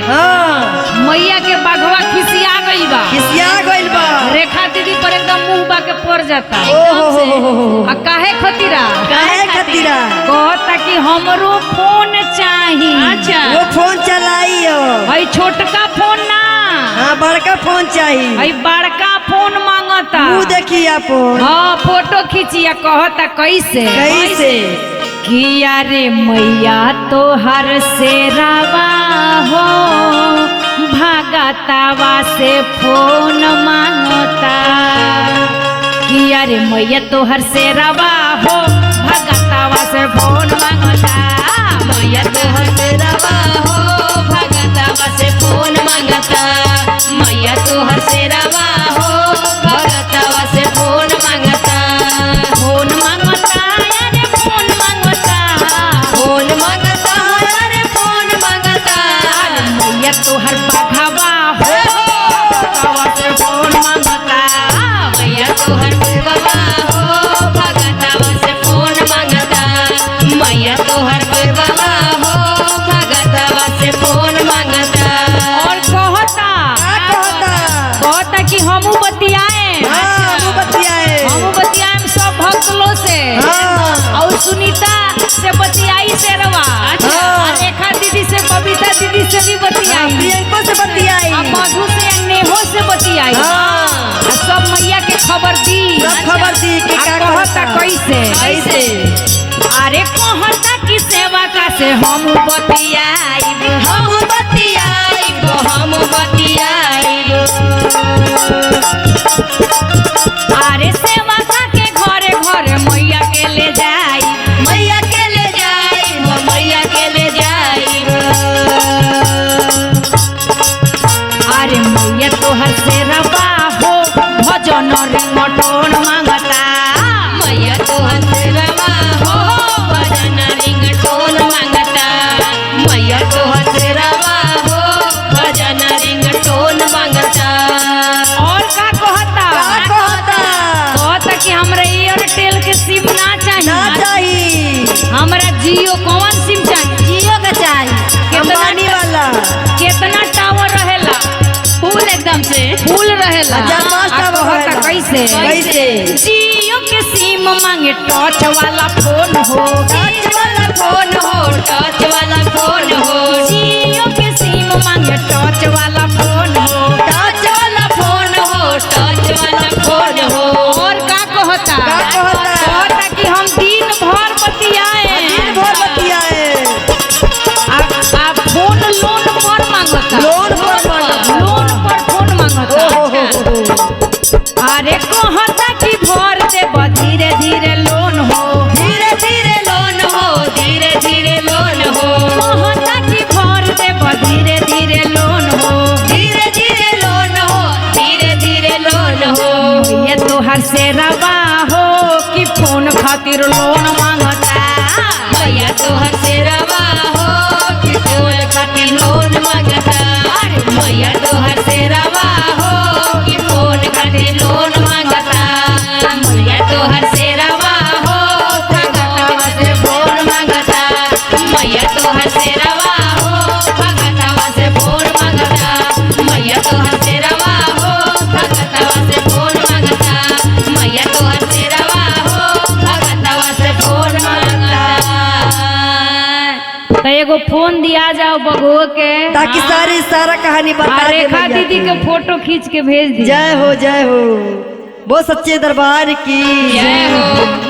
हाँ मैया के बाघवा खिसिया गई बा रेखा दीदी पर एकदम मुंह बा के पड़ जाता आ काहे खतीरा कहता कि हमरो फोन चाहिए। अच्छा वो फोन चलाइयो भाई छोटका फोन ना हाँ बड़का फोन चाहिए भाई बड़का फोन मांगता मुँह देखिए फोन हाँ फोटो खींचिया कहता कैसे किया रे मैया तो हर से रवा हो भागतावा से फोन मांगता किया रे मैया तो हर से रवा हो भागतावा से फोन मांगता मैया तो हर से रवा हो भागतावा से फोन मांगता मैया तो हर से रवा हो भागतावा से फोन मांगता फोन मांगता अरे फोन मांगता फोन मांगता अरे फोन मांगता मैया तो हर बाघावा हो भागतावा से फोन मांगता मैया तो हर बाबा हो भागतावा से फोन मांगता मैया तो हर बाबा हो भागतावा से फोन मांगता और कहता कि हमू बतियाए सब भक्त लोग से और सुनीता से बतियाई से रवा रेखा दीदी से बबीता दीदी से भी बतियाई मधु से नेहो से बतियाई सब मैया के खबर दी कहता कैसे अरे कहता कि सेवा का से हम बतियाई अरे सेवा का के घरे घरे मैया के ले जाई मैया के ले जाई मैया के ले जाई अरे मैया तोहर से रवा हो भजन रिंगटोन मांगता मैया तो हर से रवा हो भजन रिंगटोन मांगता मैया तो हर से रवा हो भजन रिंगटोन मांगता और का कहता कि हमरा एयरटेल के सिम ना चाहिए हमरा जियो कौन सिम चाहिए जियो का चाहिए अंबानी वाला कितना टावर रहेला फूल एकदम से फूल रहेला कहता कैसे जियो के सिम मांगे टच वाला फोन हो टच वाला फोन हो टच वाला फोन हो जियो के सिम मांगे टच वाला फोन हो टच वाला फोन हो टच वाला फोन हो और का कहता कि हम दिन भर बतियाए आप फोन लोन पर मांगता फोन मांगता अरे कहता कि भर दे धीरे धीरे लोन हो धीरे धीरे लोन हो धीरे धीरे लोन हो कहता कि भर दे धीरे धीरे लोन हो धीरे धीरे लोन हो धीरे धीरे लोन हो ये तोहर से रवा हो कि फोन खातिर लोन मांगता मैया तो हर से रवा हो कि फोन खातिर लोन मांगता मैया तो हर से रवा हो कि फोन खातिर लोन मांगता मैया तो हर से रवा हो भगतवा से फोन मांगता मैया तो हर से रवा हो भगतवा से फोन मांगता मैया तो हर से रवा हो भगतवा से फोन मांगता मैया तो हर से रवा हो भगतवा से फोन मांगता तो एगो फोन दिया जाओ बगुओ के ताकि सारा कहानी बता दे रेखा दीदी के फोटो खींच के भेज दी जय हो वो सच्चे दरबार की जय हो।